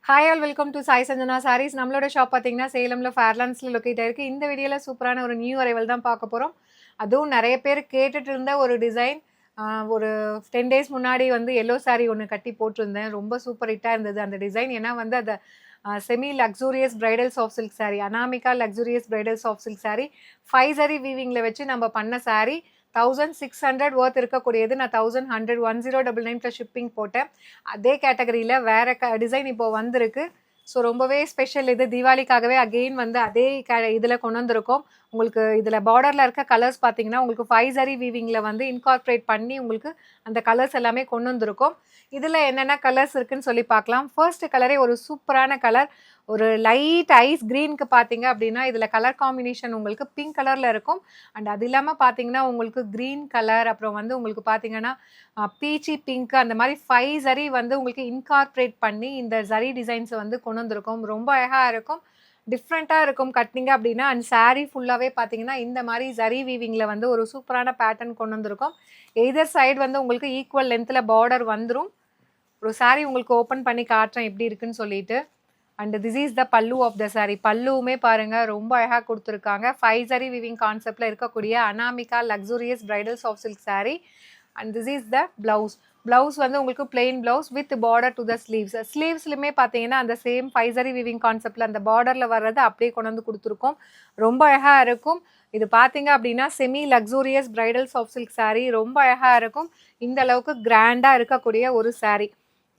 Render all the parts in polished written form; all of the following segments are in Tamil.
Hi all welcome to Sai Sanjana saris. நம்மளோட ஷாப் பார்த்தீங்கன்னா சேலமில் ஃபேர்லாண்ட்ஸில் லொக்கேட் ஆயிருக்கு. இந்த வீடியோவில் சூப்பரான ஒரு நியூ அரைவல் தான் பார்க்க போகிறோம். அதுவும் நிறைய பேர் கேட்டுட்டு இருந்த ஒரு டிசைன். ஒரு 10 டேஸ் முன்னாடி வந்து எல்லோ சாரீ ஒன்று கட்டி போட்டிருந்தேன். ரொம்ப சூப்பர் ஹிட்டாக இருந்தது அந்த டிசைன். ஏன்னா வந்து அதை semi luxurious bridal soft silk sari, Anamika luxurious bridal soft silk sari 5 சரி வீவிங்கில் வச்சு நம்ம பண்ண சாரீ 1600 ஒர்த் இருக்கக்கூடியது. நான் 1100 1099 ப்ளஸ் ஷிப்பிங் போட்டேன். அதே கேட்டகரியில் வேறு டிசைன் இப்போ வந்திருக்கு. ஸோ ரொம்பவே ஸ்பெஷல். இது தீபாவளிக்காகவே அகெயின் வந்து அதே இதில் கொண்டு வந்திருக்கோம். உங்களுக்கு இதில் பார்டரில் இருக்க கலர்ஸ் பார்த்தீங்கன்னா உங்களுக்கு 5 சரி வீவிங்கில் வந்து இன்கார்பரேட் பண்ணி உங்களுக்கு அந்த கலர்ஸ் எல்லாமே கொண்டு வந்திருக்கோம். இதில் என்னென்ன கலர்ஸ் இருக்குன்னு சொல்லி பார்க்கலாம். ஃபர்ஸ்ட் கலரே ஒரு சூப்பரான கலர், ஒரு லைட் ஐஸ் க்ரீனுக்கு பார்த்தீங்க அப்படின்னா இதில் கலர் காம்பினேஷன் உங்களுக்கு பிங்க் கலரில் இருக்கும். அண்ட் அது இல்லாமல் பார்த்தீங்கன்னா உங்களுக்கு க்ரீன் கலர், அப்புறம் வந்து உங்களுக்கு பார்த்தீங்கன்னா பீச்சி பிங்க், அந்த மாதிரி 5 சரி வந்து உங்களுக்கு இன்கார்பரேட் பண்ணி இந்த சரி டிசைன்ஸை வந்து கொண்டு வந்திருக்கோம். ரொம்ப அழகாக இருக்கும், டிஃப்ரெண்ட்டாக இருக்கும் கட்டிங்க அப்படின்னா. அண்ட் சாரீ ஃபுல்லாகவே பார்த்தீங்கன்னா இந்த மாதிரி சரி வீவிங்கில் வந்து ஒரு சூப்பரான பேட்டர்ன் கொண்டு வந்திருக்கோம். எய்தர் சைடு வந்து உங்களுக்கு ஈக்குவல் லென்த்தில் பார்டர் வந்துடும். ஒரு சாரீ உங்களுக்கு ஓப்பன் பண்ணி காட்டுறேன் எப்படி இருக்குன்னு சொல்லிட்டு. அண்ட் திஸ் இஸ் த பல்லு ஆஃப் த சாரீ. பல்லுவுமே பாருங்கள் ரொம்ப அழகாக கொடுத்துருக்காங்க. 5 சரி வீவிங் கான்செப்டில் இருக்கக்கூடிய Anamika luxurious bridal soft silk saree. And this is the blouse. Blouse வந்து உங்களுக்கு plain blouse with border to the sleeves. ஸ்லீவ்ஸ்லையுமே பார்த்தீங்கன்னா அந்த சேம் 5 சரி வீவிங் கான்செப்டில் அந்த பார்டரில் வர்றது அப்படியே கொண்டு வந்து கொடுத்துருக்கோம். ரொம்ப அழகாக இருக்கும். இது பார்த்தீங்க அப்படின்னா semi luxurious bridal soft silk sari. ரொம்ப அழகாக இருக்கும். இந்த அளவுக்கு கிராண்டாக இருக்கக்கூடிய ஒரு சாரீ.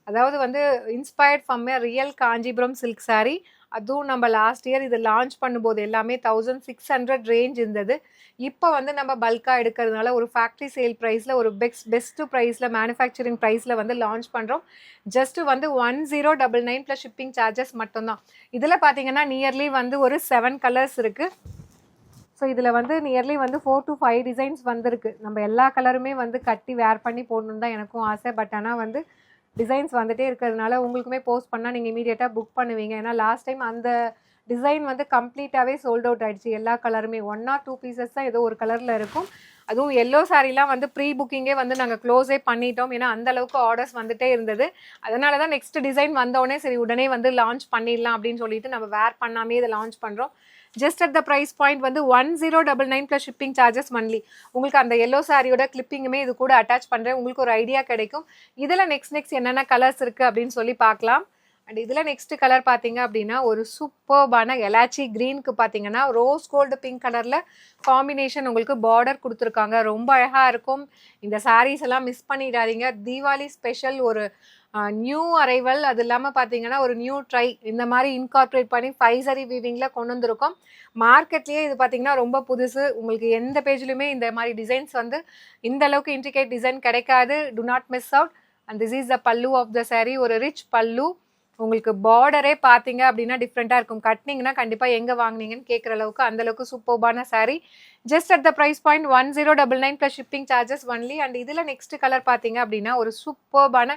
அதாவது வந்து inspired from a real Kanchipuram silk sari. அதுவும் நம்ம லாஸ்ட் இயர் இது லான்ச் பண்ணும்போது எல்லாமே 1600 ரேஞ்ச் இருந்தது. இப்போ வந்து நம்ம பல்காக எடுக்கிறதுனால ஒரு ஃபேக்ட்ரி சேல் ப்ரைஸில் ஒரு பெஸ்ட்டு ப்ரைஸில் மேனுஃபேக்சரிங் ப்ரைஸில் வந்து லான்ச் பண்ணுறோம். ஜஸ்ட்டு வந்து 1099 ப்ளஸ் ஷிப்பிங் சார்ஜஸ் மட்டும்தான். இதில் பார்த்தீங்கன்னா நியர்லி வந்து ஒரு 7 கலர்ஸ் இருக்குது. ஸோ இதில் வந்து நியர்லி வந்து 4 to 5 டிசைன்ஸ் வந்திருக்கு. நம்ம எல்லா கலருமே வந்து கட்டி வேர் பண்ணி போடணுன்னு தான் எனக்கும் ஆசை. பட் ஆனால் வந்து டிசைன்ஸ் வந்துகிட்டே இருக்கிறதுனால உங்களுக்குமே போஸ்ட் பண்ணால் நீங்கள் இமீடியட்டாக புக் பண்ணுவீங்க. ஏன்னா லாஸ்ட் டைம் அந்த டிசைன் வந்து கம்ப்ளீட்டாகவே சோல்ட் அவுட் ஆகிடுச்சு. எல்லா கலருமே 1 or 2 பீசஸ் தான் ஏதோ ஒரு கலரில் இருக்கும். அதுவும் எல்லோ சாரீலாம் வந்து ப்ரீ புக்கிங்கே வந்து நாங்கள் க்ளோஸே பண்ணிட்டோம். ஏன்னா அந்தளவுக்கு ஆர்டர்ஸ் வந்துகிட்டே இருந்தது. அதனால தான் நெக்ஸ்ட் டிசைன் வந்தோடனே சரி உடனே வந்து லான்ச் பண்ணிடலாம் அப்படின்னு சொல்லிட்டு நம்ம வேர் பண்ணாமே இதை லான்ச் பண்ணுறோம். Just at the price point வந்து 1099 ப்ளஸ் ஷிப்பிங் சார்ஜஸ் மந்த்லி. உங்களுக்கு அந்த எல்லோ சாரியோட கிளிப்பிங்குமே இது கூட அட்டாச் பண்ணுறேன். உங்களுக்கு ஒரு ஐடியா கிடைக்கும். இதில் நெக்ஸ்ட் என்னென்ன கலர்ஸ் இருக்குது அப்படின்னு சொல்லி பார்க்கலாம். அண்ட் இதில் நெக்ஸ்ட் கலர் பார்த்தீங்க அப்படின்னா ஒரு சூப்பர்பான எலாச்சி க்ரீனுக்கு பார்த்தீங்கன்னா ரோஸ் கோல்டு பிங்க் கலரில் காம்பினேஷன் உங்களுக்கு பார்டர் கொடுத்துருக்காங்க. ரொம்ப அழகாக இருக்கும். இந்த சாரீஸ் எல்லாம் மிஸ் பண்ணிடாதீங்க. தீபாவளி ஸ்பெஷல் ஒரு நியூ அரைவல். அது இல்லாமல் பார்த்தீங்கன்னா ஒரு நியூ ட்ரை இந்த மாதிரி இன்கார்பரேட் பண்ணி 5 சரி வீவிங்கில் கொண்டு வந்திருக்கோம். மார்க்கெட்லேயே இது பார்த்தீங்கன்னா ரொம்ப புதுசு. உங்களுக்கு எந்த பேஜ்லையுமே இந்த மாதிரி டிசைன்ஸ் வந்து இந்த அளவுக்கு இன்ட்ரிகேட் டிசைன் கிடைக்காது. To not miss out. And this is த பல்லு ஆஃப் த சாரீ. ஒரு ரிச் பல்லு. உங்களுக்கு பார்டரே பார்த்தீங்க அப்படின்னா டிஃப்ரெண்ட்டாக இருக்கும். கட்டினீங்கன்னா கண்டிப்பாக எங்கே வாங்கினீங்கன்னு கேட்குற அளவுக்கு அந்தளவுக்கு சூப்பர்பான saree. Just at the price point 1099 plus shipping charges only. And இதில் நெக்ஸ்ட் கலர் பார்த்தீங்க அப்படின்னா ஒரு சூப்பர்பான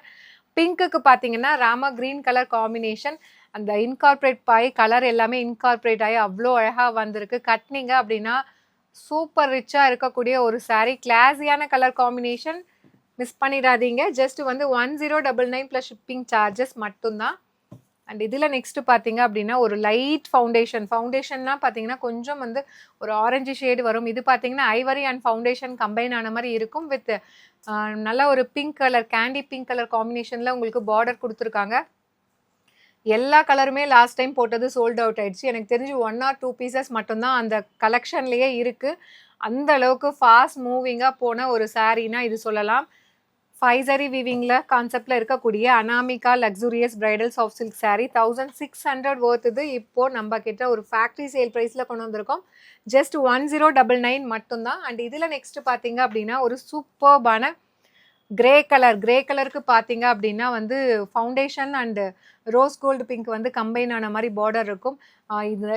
பிங்க்குக்கு பார்த்தீங்கன்னா ராமா க்ரீன் கலர் காம்பினேஷன். அந்த இன்கார்பரேட் கலர் எல்லாமே இன்கார்பரேட் ஆகி அவ்வளோ அழகாக வந்திருக்கு. கட்டினீங்க அப்படின்னா சூப்பர் ரிச்சாக இருக்கக்கூடிய ஒரு சாரீ. கிளாஸியான கலர் காம்பினேஷன், மிஸ் பண்ணிடாதீங்க. ஜஸ்ட் வந்து 1099 ப்ளஸ் ஷிப்பிங் சார்ஜஸ் மட்டும்தான். அண்ட் இதில் நெக்ஸ்ட்டு பார்த்தீங்க அப்படின்னா ஒரு லைட் ஃபவுண்டேஷன்லாம் பார்த்தீங்கன்னா கொஞ்சம் வந்து ஒரு ஆரஞ்சு ஷேடு வரும். இது பார்த்தீங்கன்னா ஐவரி அண்ட் ஃபவுண்டேஷன் கம்பைன் ஆன மாதிரி இருக்கும். வித் நல்ல ஒரு pink colour, candy pink colour காம்பினேஷனில் உங்களுக்கு பார்டர் கொடுத்துருக்காங்க. எல்லா கலருமே லாஸ்ட் டைம் போட்டது சோல்ட் அவுட் ஆயிடுச்சு. எனக்கு தெரிஞ்சு 1 or 2 பீசஸ் மட்டும்தான் அந்த கலெக்ஷன்லேயே இருக்குது. அந்த அளவுக்கு ஃபாஸ்ட் மூவிங்காக போன ஒரு சாரீனா இது சொல்லலாம். 5 சரி வீவிங்கில் கான்செப்டில் இருக்கக்கூடிய Anamika luxurious bridal soft silk sari 1600 worth. இது இப்போது நம்ம கிட்ட ஒரு ஃபேக்ட்ரி சேல் ப்ரைஸில் கொண்டு வந்திருக்கோம். ஜஸ்ட் 1099 மட்டும்தான். அண்ட் இதில் நெக்ஸ்ட்டு பார்த்தீங்க அப்படின்னா ஒரு சூப்பர்பான கிரே கலருக்கு பார்த்தீங்க அப்படின்னா வந்து foundation and rose gold pink வந்து கம்பைன் ஆன மாதிரி பார்டர் இருக்கும்.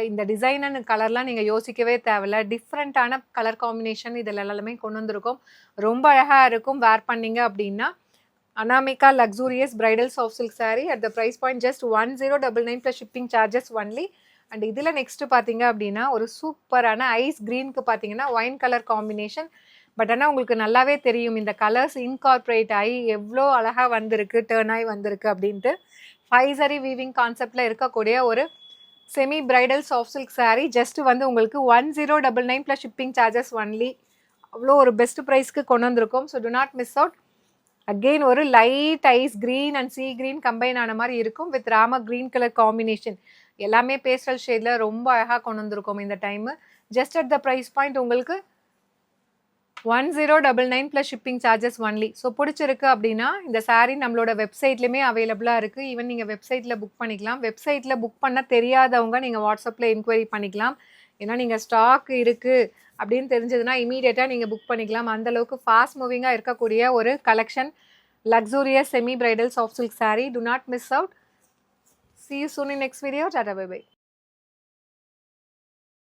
இந்த டிசைன் அண்ட் கலர்லாம் நீங்கள் யோசிக்கவே தேவையில்ல. டிஃப்ரெண்ட்டான கலர் காம்பினேஷன் இதில் எல்லாமே கொண்டு வந்திருக்கோம். ரொம்ப அழகாக இருக்கும் வேர் பண்ணிங்க அப்படின்னா. Anamika luxurious bridal soft silk sari at the price point just 1099 plus shipping charges only. And இதில் நெக்ஸ்ட்டு பார்த்தீங்க அப்படின்னா ஒரு சூப்பரான ஐஸ் க்ரீனுக்கு பார்த்தீங்கன்னா ஒயின் கலர் காம்பினேஷன். பட் ஆனால் உங்களுக்கு நல்லாவே தெரியும் இந்த கலர்ஸ் இன்கார்பரேட் ஆகி எவ்வளோ அழகாக வந்திருக்கு, டேர்ன் ஆகி வந்திருக்கு அப்படின்ட்டு. 5 சரி வீவிங் கான்செப்டில் இருக்கக்கூடிய ஒரு semi bridal soft silk saree. Just வந்து உங்களுக்கு 1099 ப்ளஸ் ஷிப்பிங் சார்ஜஸ் ஒன்லி. அவ்வளோ ஒரு பெஸ்ட் ப்ரைஸ்க்கு கொண்டு வந்திருக்கோம். So do not miss out. Again ஒரு light ice green and sea green combine ஆன மாதிரி இருக்கும் வித் ராம க்ரீன் கலர் காம்பினேஷன். எல்லாமே பேஸ்டல் ஷேடில் ரொம்ப அழகாக கொண்டு வந்திருக்கோம் இந்த time. Just at the price point உங்களுக்கு 1099 plus shipping charges only. So பிடிச்சிருக்கு அப்படின்னா இந்த saree நம்மளோட வெப்சைட்லேயுமே அவைலபிளாக இருக்குது. ஈவன் நீங்கள் வெப்சைட்டில் புக் பண்ணிக்கலாம். வெப்சைட்டில் புக் பண்ண தெரியாதவங்க நீங்கள் வாட்ஸ்அப்பில் என்கொயரி பண்ணிக்கலாம். ஏன்னா நீங்கள் ஸ்டாக் இருக்குது அப்படின்னு தெரிஞ்சதுன்னா இமீடியட்டாக நீங்கள் புக் பண்ணிக்கலாம். அந்தளவுக்கு ஃபாஸ்ட் மூவிங்காக இருக்கக்கூடிய ஒரு collection luxurious semi bridal soft silk saree. To not miss out. See you soon in next video. Tata, bye bye.